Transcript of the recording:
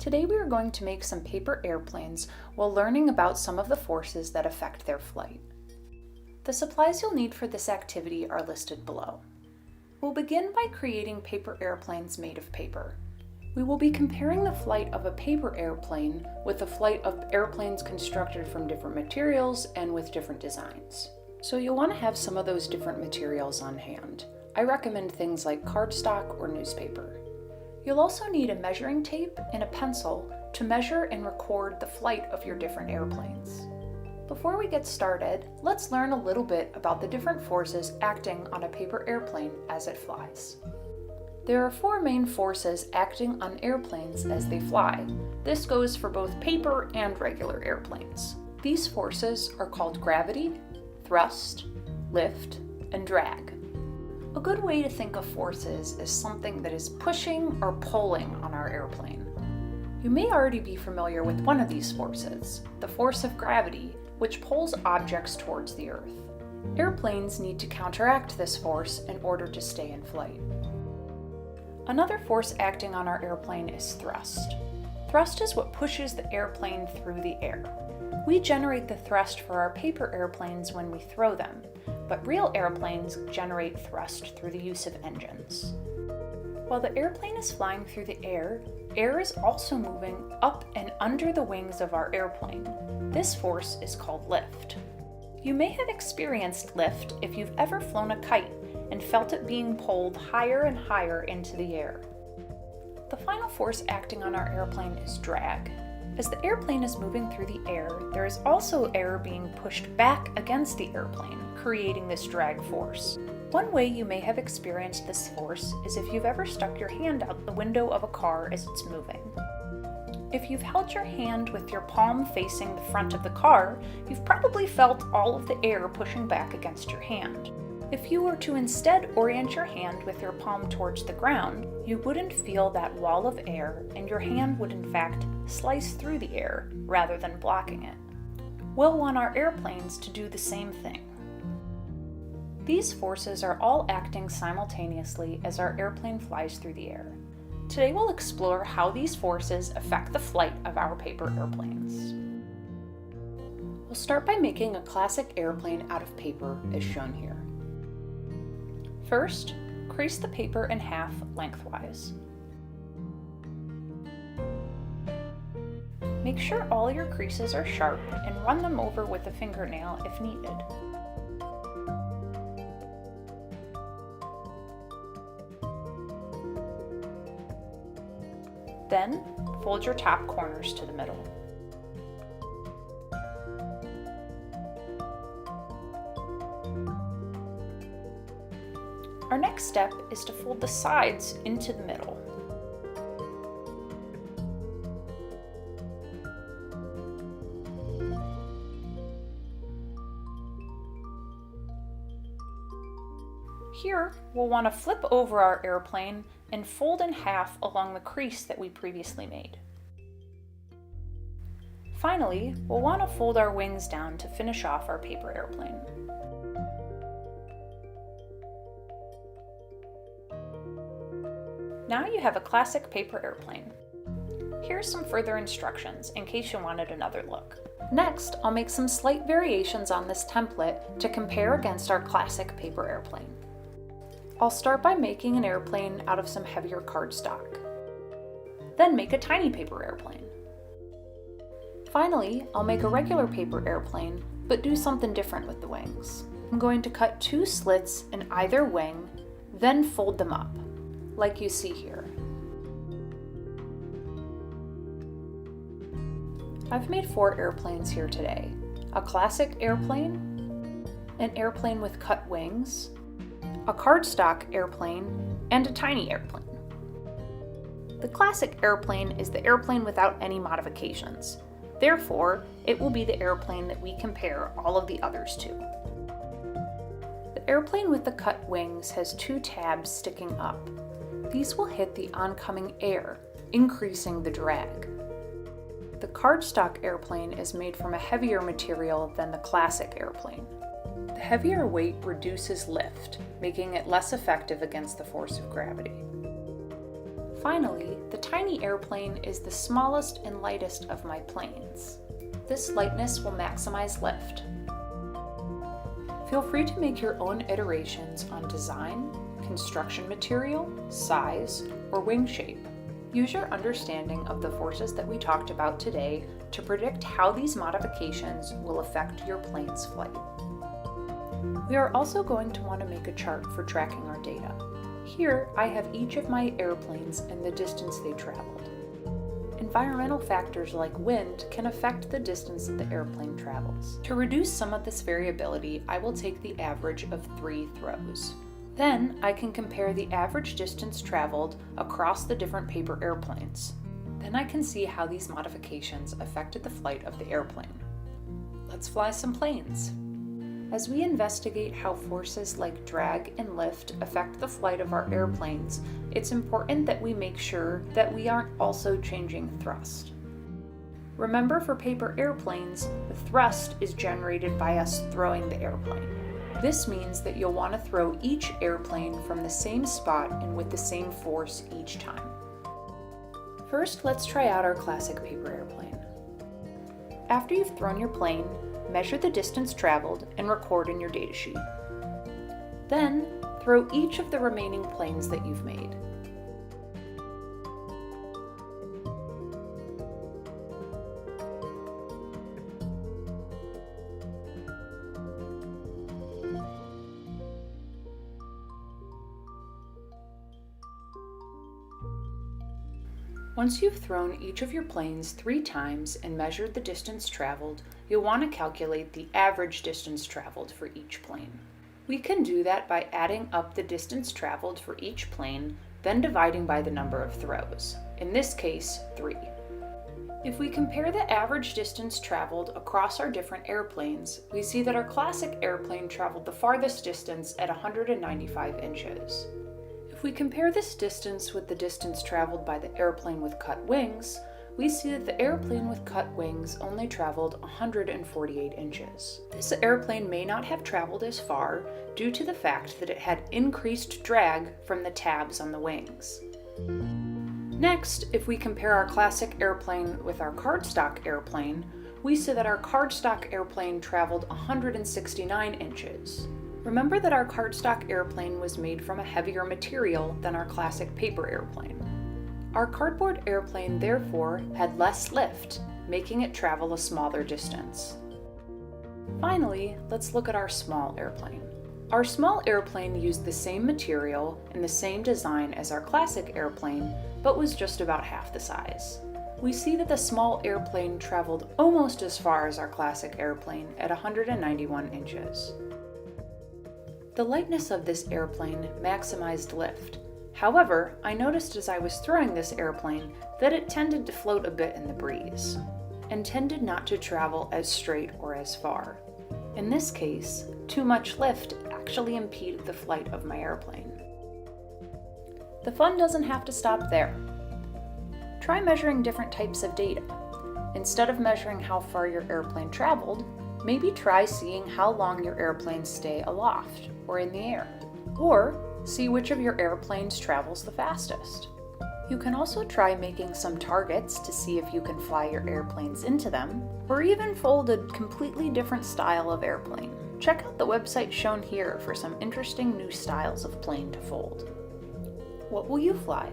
Today we are going to make some paper airplanes while learning about some of the forces that affect their flight. The supplies you'll need for this activity are listed below. We'll begin by creating paper airplanes made of paper. We will be comparing the flight of a paper airplane with the flight of airplanes constructed from different materials and with different designs. So you'll want to have some of those different materials on hand. I recommend things like cardstock or newspaper. You'll also need a measuring tape and a pencil to measure and record the flight of your different airplanes. Before we get started, let's learn a little bit about the different forces acting on a paper airplane as it flies. There are four main forces acting on airplanes as they fly. This goes for both paper and regular airplanes. These forces are called gravity, thrust, lift, and drag. A good way to think of forces is something that is pushing or pulling on our airplane. You may already be familiar with one of these forces, the force of gravity, which pulls objects towards the Earth. Airplanes need to counteract this force in order to stay in flight. Another force acting on our airplane is thrust. Thrust is what pushes the airplane through the air. We generate the thrust for our paper airplanes when we throw them, but real airplanes generate thrust through the use of engines. While the airplane is flying through the air is also moving up and under the wings of our airplane. This force is called lift. You may have experienced lift if you've ever flown a kite and felt it being pulled higher and higher into the air. The final force acting on our airplane is drag. As the airplane is moving through the air, there is also air being pushed back against the airplane, creating this drag force. One way you may have experienced this force is if you've ever stuck your hand out the window of a car as it's moving. If you've held your hand with your palm facing the front of the car, you've probably felt all of the air pushing back against your hand. If you were to instead orient your hand with your palm towards the ground, you wouldn't feel that wall of air, and your hand would in fact slice through the air rather than blocking it. We'll want our airplanes to do the same thing. These forces are all acting simultaneously as our airplane flies through the air. Today we'll explore how these forces affect the flight of our paper airplanes. We'll start by making a classic airplane out of paper as shown here. First, crease the paper in half lengthwise. Make sure all your creases are sharp and run them over with a fingernail if needed. Then, fold your top corners to the middle. Our next step is to fold the sides into the middle. Here, we'll want to flip over our airplane and fold in half along the crease that we previously made. Finally, we'll want to fold our wings down to finish off our paper airplane. Now you have a classic paper airplane. Here's some further instructions in case you wanted another look. Next, I'll make some slight variations on this template to compare against our classic paper airplane. I'll start by making an airplane out of some heavier cardstock. Then make a tiny paper airplane. Finally, I'll make a regular paper airplane, but do something different with the wings. I'm going to cut 2 slits in either wing, then fold them up, like you see here. I've made 4 airplanes here today. A classic airplane, an airplane with cut wings, a cardstock airplane, and a tiny airplane. The classic airplane is the airplane without any modifications. Therefore, it will be the airplane that we compare all of the others to. The airplane with the cut wings has 2 tabs sticking up. These will hit the oncoming air, increasing the drag. The cardstock airplane is made from a heavier material than the classic airplane. The heavier weight reduces lift, making it less effective against the force of gravity. Finally, the tiny airplane is the smallest and lightest of my planes. This lightness will maximize lift. Feel free to make your own iterations on design, construction material, size, or wing shape. Use your understanding of the forces that we talked about today to predict how these modifications will affect your plane's flight. We are also going to want to make a chart for tracking our data. Here, I have each of my airplanes and the distance they traveled. Environmental factors like wind can affect the distance that the airplane travels. To reduce some of this variability, I will take the average of 3 throws. Then, I can compare the average distance traveled across the different paper airplanes. Then I can see how these modifications affected the flight of the airplane. Let's fly some planes. As we investigate how forces like drag and lift affect the flight of our airplanes, it's important that we make sure that we aren't also changing thrust. Remember, for paper airplanes, the thrust is generated by us throwing the airplane. This means that you'll want to throw each airplane from the same spot and with the same force each time. First, let's try out our classic paper airplane. After you've thrown your plane, measure the distance traveled and record in your datasheet. Then, throw each of the remaining planes that you've made. Once you've thrown each of your planes 3 times and measured the distance traveled, you'll want to calculate the average distance traveled for each plane. We can do that by adding up the distance traveled for each plane, then dividing by the number of throws, in this case 3. If we compare the average distance traveled across our different airplanes, we see that our classic airplane traveled the farthest distance at 195 inches. If we compare this distance with the distance traveled by the airplane with cut wings, we see that the airplane with cut wings only traveled 148 inches. This airplane may not have traveled as far due to the fact that it had increased drag from the tabs on the wings. Next, if we compare our classic airplane with our cardstock airplane, we see that our cardstock airplane traveled 169 inches. Remember that our cardstock airplane was made from a heavier material than our classic paper airplane. Our cardboard airplane therefore had less lift, making it travel a smaller distance. Finally, let's look at our small airplane. Our small airplane used the same material and the same design as our classic airplane, but was just about half the size. We see that the small airplane traveled almost as far as our classic airplane at 191 inches. The lightness of this airplane maximized lift. However, I noticed as I was throwing this airplane that it tended to float a bit in the breeze, and tended not to travel as straight or as far. In this case, too much lift actually impeded the flight of my airplane. The fun doesn't have to stop there. Try measuring different types of data. Instead of measuring how far your airplane traveled, maybe try seeing how long your airplanes stay aloft or in the air, or see which of your airplanes travels the fastest. You can also try making some targets to see if you can fly your airplanes into them, or even fold a completely different style of airplane. Check out the website shown here for some interesting new styles of plane to fold. What will you fly?